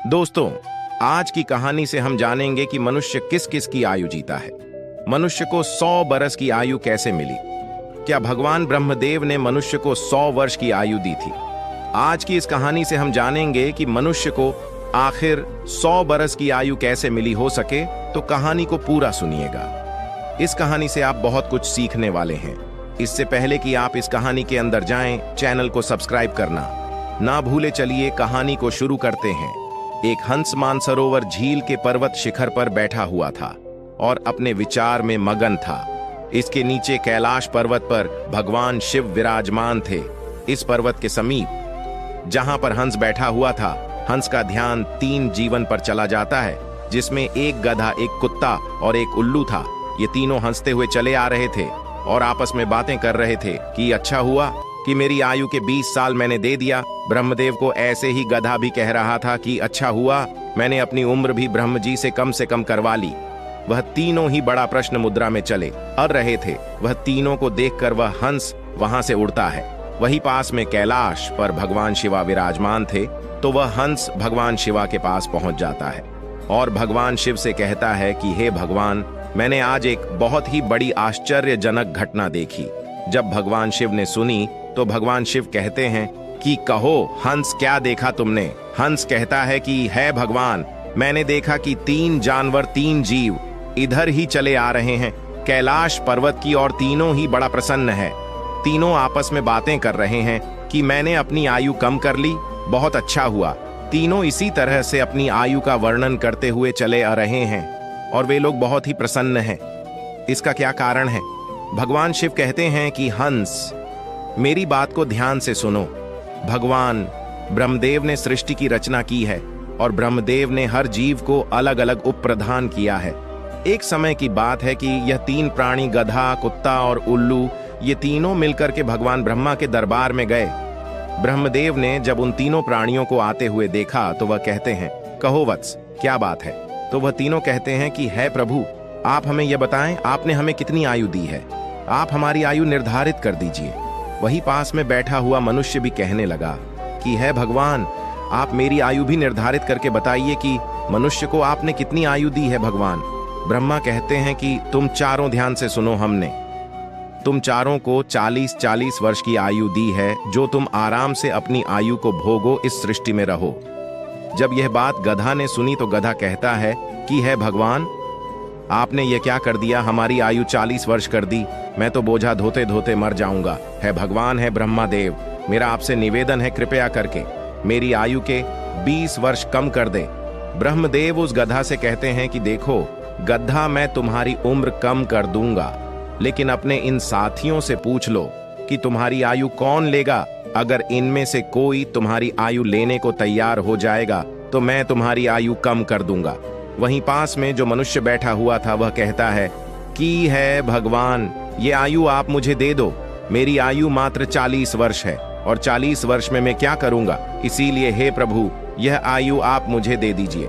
दोस्तों, आज की कहानी से हम जानेंगे कि मनुष्य किस किस की आयु जीता है। मनुष्य को 100 बरस की आयु कैसे मिली? क्या भगवान ब्रह्मदेव ने मनुष्य को 100 वर्ष की आयु दी थी? आज की इस कहानी से हम जानेंगे कि मनुष्य को आखिर 100 बरस की आयु कैसे मिली। हो सके तो कहानी को पूरा सुनिएगा। इस कहानी से आप बहुत कुछ सीखने वाले हैं। इससे पहले कि आप इस कहानी के अंदर जाएं, चैनल को सब्सक्राइब करना ना भूले। चलिए कहानी को शुरू करते हैं। एक हंस मानसरोवर झील के पर्वत शिखर पर बैठा हुआ था और अपने विचार में मगन था। इसके नीचे कैलाश पर्वत पर भगवान शिव विराजमान थे। इस पर्वत के समीप जहां पर हंस बैठा हुआ था, हंस का ध्यान 3 जीवन पर चला जाता है, जिसमें एक गधा, एक कुत्ता और एक उल्लू था। ये तीनों हंसते हुए चले आ रहे थे और आपस में बातें कर रहे थे कि अच्छा हुआ कि मेरी आयु के 20 साल मैंने दे दिया। ब्रह्मदेव को ऐसे ही गधा भी कह रहा था कि अच्छा हुआ मैंने अपनी उम्र भी ब्रह्म जी से कम करवा ली। वह तीनों ही बड़ा प्रश्न मुद्रा में चले अड़ रहे थे। वह तीनों को देखकर वह हंस वहां से उड़ता है। वही पास में कैलाश पर भगवान शिवा विराजमान थे, तो वह हंस भगवान शिवा के पास पहुंच जाता है और भगवान शिव से कहता है कि हे भगवान, मैंने आज एक बहुत ही बड़ी आश्चर्यजनक घटना देखी। जब भगवान शिव ने सुनी तो भगवान शिव कहते हैं कि कहो हंस, क्या देखा तुमने? हंस कहता है कि है भगवान, मैंने देखा कि 3 जानवर, 3 जीव इधर ही चले आ रहे हैं कैलाश पर्वत की, और तीनों ही बड़ा प्रसन्न है। तीनों आपस में बातें कर रहे हैं कि मैंने अपनी आयु कम कर ली, बहुत अच्छा हुआ। तीनों इसी तरह से अपनी आयु का वर्णन करते हुए चले आ रहे हैं और वे लोग बहुत ही प्रसन्न हैं। इसका क्या कारण है? भगवान शिव कहते हैं कि हंस, मेरी बात को ध्यान से सुनो। भगवान ब्रह्मदेव ने सृष्टि की रचना की है और ब्रह्मदेव ने हर जीव को अलग अलग उप प्रदान किया है। एक समय की बात है कि यह 3 प्राणी, गधा, कुत्ता और उल्लू, ये तीनों मिलकर के भगवान ब्रह्मा के दरबार में गए। ब्रह्मदेव ने जब उन तीनों प्राणियों को आते हुए देखा तो वह कहते हैं, कहो वत्स, क्या बात है? तो वह तीनों कहते हैं कि है प्रभु, आप हमें यह बताएं, आपने हमें कितनी आयु दी है? आप हमारी आयु निर्धारित कर दीजिए। वही पास में बैठा हुआ मनुष्य भी कहने लगा कि है भगवान, आप मेरी आयु भी निर्धारित करके बताइए कि मनुष्य को आपने कितनी आयु दी है भगवान। ब्रह्मा कहते हैं कि तुम चारों ध्यान से सुनो, हमने तुम चारों को 40-40 वर्ष की आयु दी है, जो तुम आराम से अपनी आयु को भोगो, इस सृष्टि में रहो। जब यह बात गधा ने सुनी तो गधा कहता है कि है भगवान, आपने ये क्या कर दिया? हमारी आयु 40 वर्ष कर दी, मैं तो बोझा धोते धोते मर जाऊंगा। है भगवान, है ब्रह्मादेव, मेरा आपसे निवेदन है, कृपया करके मेरी आयु के 20 वर्ष कम कर दे। ब्रह्मदेव उस गधा से कहते हैं कि देखो गधा, मैं तुम्हारी उम्र कम कर दूंगा, लेकिन अपने इन साथियों से पूछ लो कि तुम्हारी आयु कौन लेगा। अगर इनमें से कोई तुम्हारी आयु लेने को तैयार हो जाएगा तो मैं तुम्हारी आयु कम कर दूंगा। वहीं पास में जो मनुष्य बैठा हुआ था वह कहता है कि है भगवान, ये आयु आप मुझे दे दो। मेरी आयु मात्र 40 वर्ष है और 40 वर्ष में मैं क्या करूंगा? इसीलिए हे प्रभु, यह आयु आप मुझे दे दीजिए।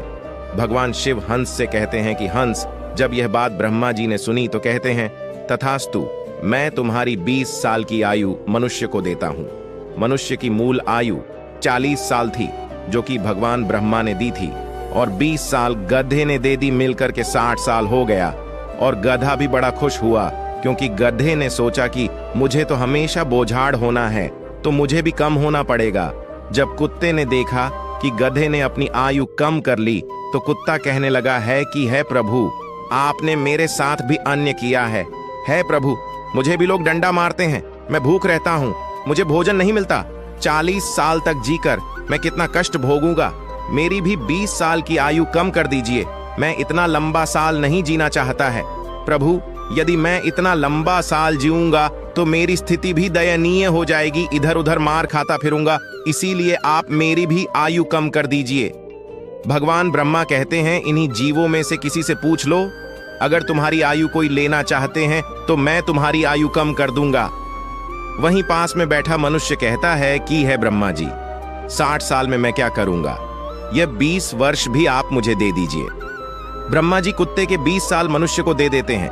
भगवान शिव हंस से कहते हैं कि हंस, जब यह बात ब्रह्मा जी ने सुनी तो कहते हैं तथास्तु, मैं तुम्हारी 20 साल की आयु मनुष्य को देता हूं। मनुष्य की मूल आयु 40 साल थी, जो कि भगवान ब्रह्मा ने दी थी, और 20 साल गधे ने दे दी, मिलकर के 60 साल हो गया। और गधा भी बड़ा खुश हुआ, क्योंकि गधे ने सोचा कि मुझे तो हमेशा बोझाड़ होना है, तो मुझे भी कम होना पड़ेगा। जब कुत्ते ने देखा कि गधे ने अपनी आयु कम कर ली तो कुत्ता कहने लगा है कि है प्रभु, आपने मेरे साथ भी अन्य किया है। है प्रभु, मुझे भी लोग डंडा मारते हैं, मैं भूख रहता हूँ, मुझे भोजन नहीं मिलता। 40 साल तक जीकर मैं कितना कष्ट भोगूंगा। मेरी भी 20 साल की आयु कम कर दीजिए, मैं इतना लंबा साल नहीं जीना चाहता है। प्रभु, यदि मैं इतना लंबा साल जीऊंगा तो मेरी स्थिति भी दयनीय हो जाएगी, इधर उधर मार खाता फिरूंगा, इसीलिए आप मेरी भी आयु कम कर दीजिए। भगवान ब्रह्मा कहते हैं इन्हीं जीवों में से किसी से पूछ लो, अगर तुम्हारी आयु कोई लेना चाहते हैं तो मैं तुम्हारी आयु कम कर दूंगा। वहीं पास में बैठा मनुष्य कहता है कि है ब्रह्मा जी, 60 साल में मैं क्या करूंगा? यह 20 वर्ष भी आप मुझे दे दीजिए। ब्रह्मा जी कुत्ते के 20 साल मनुष्य को दे देते हैं।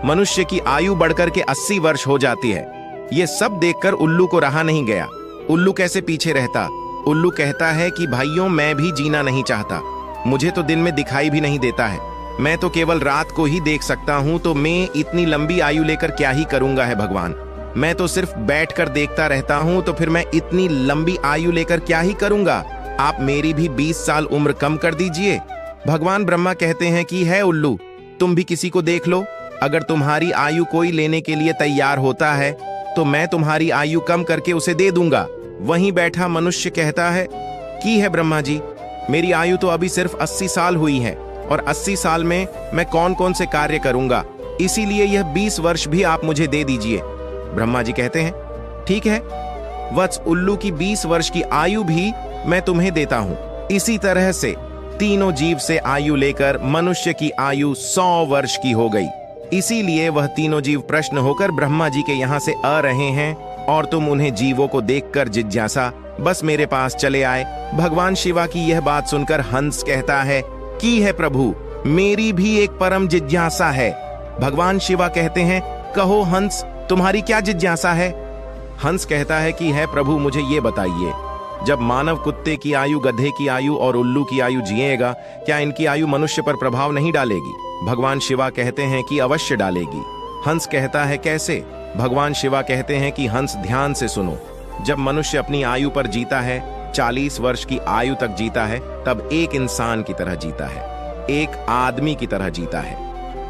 मनुष्य की आयु बढ़कर के 80 वर्ष हो जाती है। यह सब देखकर उल्लू को रहा नहीं गया। उल्लू कैसे पीछे रहता? उल्लू कहता है कि भाइयों, मैं भी जीना नहीं चाहता। मुझे तो दिन में दिखाई भी नहीं देता है। मैं तो केवल रात को ही देख सकता हूं, तो मैं इतनी लंबी आयु लेकर क्या ही करूंगा है भगवान। मैं तो सिर्फ बैठकर देखता रहता हूं, तो फिर मैं इतनी लंबी आयु लेकर क्या ही करूंगा। आप मेरी भी 20 साल उम्र कम कर दीजिए। भगवान ब्रह्मा कहते हैं कि है उल्लू, तुम भी किसी को देख लो। अगर तुम्हारी आयु कोई लेने के लिए तैयार होता है तो मैं तुम्हारी आयु कम करके उसे दे दूंगा। वहीं बैठा मनुष्य कहता है कि है ब्रह्मा जी, मेरी आयु तो अभी सिर्फ 80 साल हुई है और 80 साल में मैं कौन कौन से कार्य करूंगा, इसीलिए यह 20 वर्ष भी आप मुझे दे दीजिए। ब्रह्मा जी कहते हैं ठीक है वत्स, उल्लू की 20 वर्ष की आयु भी मैं तुम्हें देता हूं। इसी तरह से तीनों जीव से आयु लेकर मनुष्य की आयु 100 वर्ष की हो गई। इसीलिए वह तीनों जीव प्रश्न होकर ब्रह्मा जी के यहाँ से आ रहे हैं और तुम उन्हें जीवों को देखकर जिज्ञासा बस मेरे पास चले आए। भगवान शिवा की यह बात सुनकर हंस कहता है कि है प्रभु, मेरी भी एक परम जिज्ञासा है। भगवान शिवा कहते हैं कहो हंस, तुम्हारी क्या जिज्ञासा है। हंस कहता है कि है प्रभु, मुझे ये बताइए, जब मानव कुत्ते की आयु, गधे की आयु और उल्लू की आयु जिएगा, क्या इनकी आयु मनुष्य पर प्रभाव नहीं डालेगी। भगवान शिवा कहते हैं कि अवश्य डालेगी। हंस कहता है कैसे। भगवान शिवा कहते हैं कि हंस, ध्यान से सुनो। जब मनुष्य अपनी आयु पर जीता है, 40 वर्ष की आयु तक जीता है, तब एक इंसान की तरह जीता है, एक आदमी की तरह जीता है।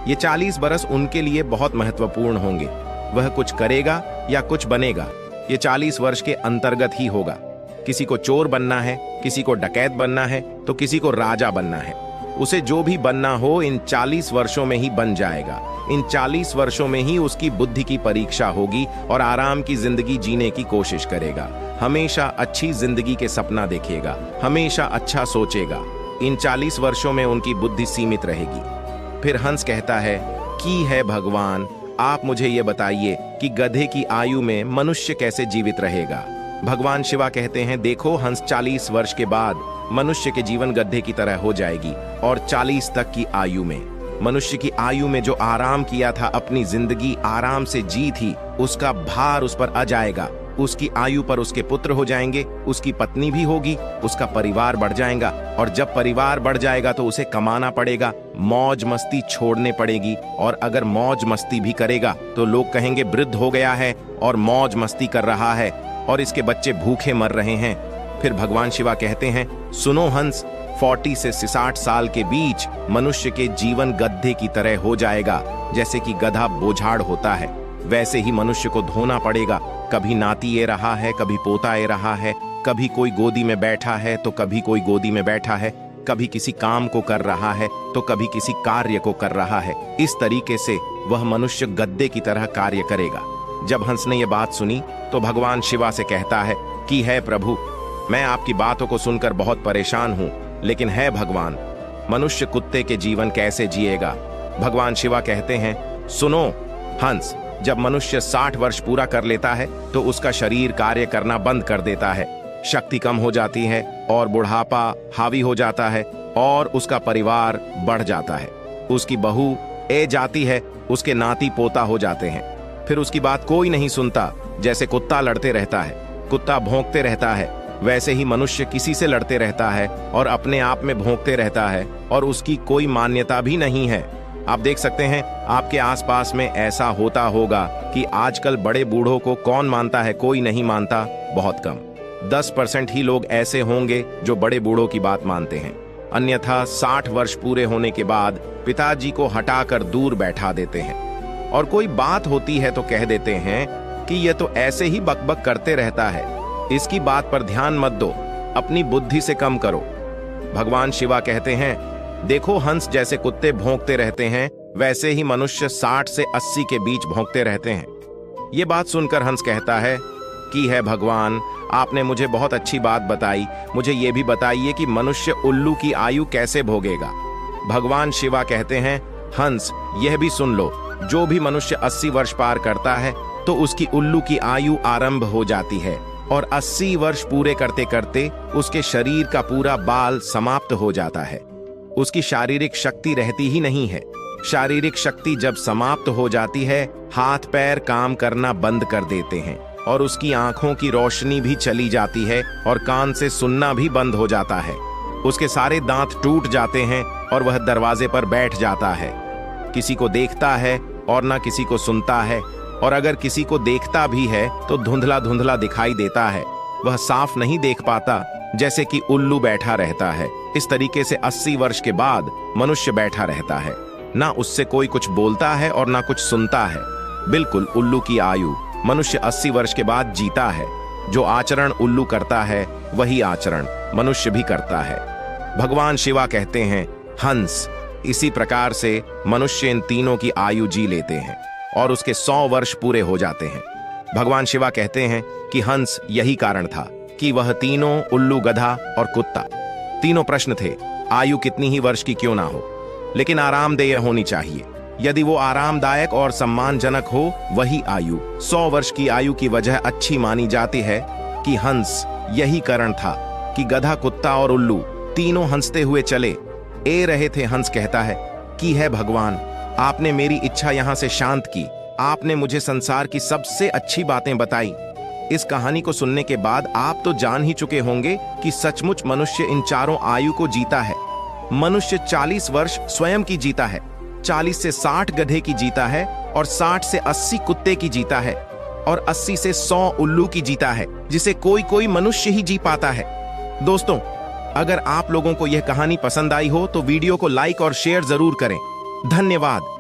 ये 40 बरस उनके लिए बहुत महत्वपूर्ण होंगे। वह कुछ करेगा या कुछ बनेगा, ये 40 वर्ष के अंतर्गत ही होगा। किसी को चोर बनना है, किसी को डकैत बनना है, तो किसी को राजा बनना है। उसे जो भी बनना हो इन 40 वर्षों में ही बन जाएगा। इन 40 वर्षों में ही उसकी बुद्धि की परीक्षा होगी और आराम की जिंदगी जीने की कोशिश करेगा। हमेशा अच्छी जिंदगी के सपना देखेगा, हमेशा अच्छा सोचेगा। इन 40 वर्षों में उनकी बुद्धि सीमित रहेगी। फिर हंस कहता है कि है भगवान, आप मुझे ये बताइए कि गधे की आयु में मनुष्य कैसे जीवित रहेगा। भगवान शिवा कहते हैं देखो हंस, 40 वर्ष के बाद मनुष्य के जीवन गधे की तरह हो जाएगी और 40 तक की आयु में मनुष्य की आयु में जो आराम किया था, अपनी जिंदगी आराम से जी थी, उसका भार उस पर आ जाएगा। उसकी आयु पर उसके पुत्र हो जाएंगे, उसकी पत्नी भी होगी, उसका परिवार बढ़ जाएगा। और जब परिवार बढ़ जाएगा तो उसे कमाना पड़ेगा, मौज मस्ती छोड़ने पड़ेगी। और अगर मौज मस्ती भी करेगा तो लोग कहेंगे वृद्ध हो गया है और मौज मस्ती कर रहा है और इसके बच्चे भूखे मर रहे हैं। फिर भगवान शिवा कहते हैं सुनो हंस, 40 से 60 साल के बीच मनुष्य के जीवन गधे की तरह हो जाएगा। जैसे कि गधा बोझाड़ होता है, वैसे ही मनुष्य को धोना पड़ेगा। कभी नाती ये रहा है, कभी पोता ये रहा है, कभी कोई गोदी में बैठा है तो कभी कोई गोदी में बैठा है, कभी किसी काम को कर रहा है तो कभी किसी कार्य को कर रहा है। इस तरीके से वह मनुष्य गद्दे की तरह कार्य करेगा। जब हंस ने यह बात सुनी तो भगवान शिवा से कहता है कि है प्रभु, मैं आपकी बातों को सुनकर बहुत परेशान हूं, लेकिन है भगवान, मनुष्य कुत्ते के जीवन कैसे जिएगा। भगवान शिवा कहते हैं सुनो हंस, जब मनुष्य 60 वर्ष पूरा कर लेता है तो उसका शरीर कार्य करना बंद कर देता है, शक्ति कम हो जाती है और बुढ़ापा हावी हो जाता है और उसका परिवार बढ़ जाता है। उसकी बहू ए जाती है, उसके नाती पोता हो जाते हैं। फिर उसकी बात कोई नहीं सुनता। जैसे कुत्ता लड़ते रहता है, कुत्ता भौंकते रहता है, वैसे ही मनुष्य किसी से लड़ते रहता है और अपने आप में भौंकते रहता है और उसकी कोई मान्यता भी नहीं है। आप देख सकते हैं आपके आसपास में ऐसा होता होगा कि आजकल बड़े बूढ़ों को कौन मानता है, कोई नहीं मानता, बहुत कम। 10% ही लोग ऐसे होंगे जो बड़े बूढ़ों की बात मानते हैं। अन्यथा 60 वर्ष पूरे होने के बाद पिताजी को हटाकर दूर बैठा देते हैं और कोई बात होती है तो कह देते हैं कि यह तो ऐसे ही बकबक करते रहता है, इसकी बात पर ध्यान मत दो, अपनी बुद्धि से कम करो। भगवान शिवा कहते हैं देखो हंस, जैसे कुत्ते भौंकते रहते हैं वैसे ही मनुष्य 60 से 80 के बीच भौंकते रहते हैं। ये बात सुनकर हंस कहता है कि है भगवान, आपने मुझे बहुत अच्छी बात बताई, मुझे ये भी बताइए कि मनुष्य उल्लू की आयु कैसे भोगेगा। भगवान शिवा कहते हैं हंस, यह भी सुन लो, जो भी मनुष्य 80 वर्ष पार करता है तो उसकी उल्लू की आयु आरंभ हो जाती है और 80 वर्ष पूरे करते करते उसके शरीर का पूरा बाल समाप्त हो जाता है। उसकी शारीरिक शक्ति रहती ही नहीं है। शारीरिक शक्ति जब समाप्त हो जाती है, हाथ पैर काम करना बंद कर देते हैं। और उसकी आंखों की रोशनी भी चली जाती है और कान से सुनना भी बंद हो जाता है। उसके सारे दांत टूट जाते हैं और वह दरवाजे पर बैठ जाता है। किसी को देखता है और ना किसी को सुनता है, और अगर किसी को देखता भी है तो धुंधला धुंधला दिखाई देता है। वह साफ नहीं देख पाता, जैसे कि उल्लू बैठा रहता है। इस तरीके से 80 वर्ष के बाद मनुष्य बैठा रहता है। ना उससे कोई कुछ बोलता है और ना कुछ सुनता है। बिल्कुल उल्लू की आयु। मनुष्य 80 वर्ष के बाद जीता है। जो आचरण उल्लू करता है वही आचरण मनुष्य भी करता है। भगवान शिवा कहते हैं, हंस। इसी प्रकार से मनुष्य इन तीनों की आयु जी लेते हैं और उसके 100 वर्ष पूरे हो जाते हैं। भगवान शिवा कहते हैं कि हंस यही कारण था कि वह तीनों, उल्लू, गधा और कुत्ता, तीनों प्रश्न थे, आयु कितनी ही वर्ष की क्यों ना हो, लेकिन आरामदेह होनी चाहिए। यदि वो आरामदायक और सम्मानजनक हो, वही आयु 100 वर्ष की आयु की वजह अच्छी मानी जाती है। कि हंस यही कारण था कि गधा, कुत्ता और उल्लू तीनों हंसते हुए चले ए रहे थे। हंस कहता है कि है भगवान, आपने मेरी इच्छा यहां से शांत की। आपने मुझे संसार की सबसे अच्छी बातें बताई। इस कहानी को सुनने के बाद आप तो जान ही चुके होंगे कि सचमुच मनुष्य इन चारों आयु को जीता है। मनुष्य 40 वर्ष स्वयं की जीता है, 40 से 60 गधे की जीता है, और 60 से 80 कुत्ते की जीता है, और 80 से 100 उल्लू की जीता है, जिसे कोई कोई मनुष्य ही जी पाता है। दोस्तों, अगर आप लोगों को यह कहानी पसंद आई हो तो वीडियो को लाइक और शेयर जरूर करें। धन्यवाद।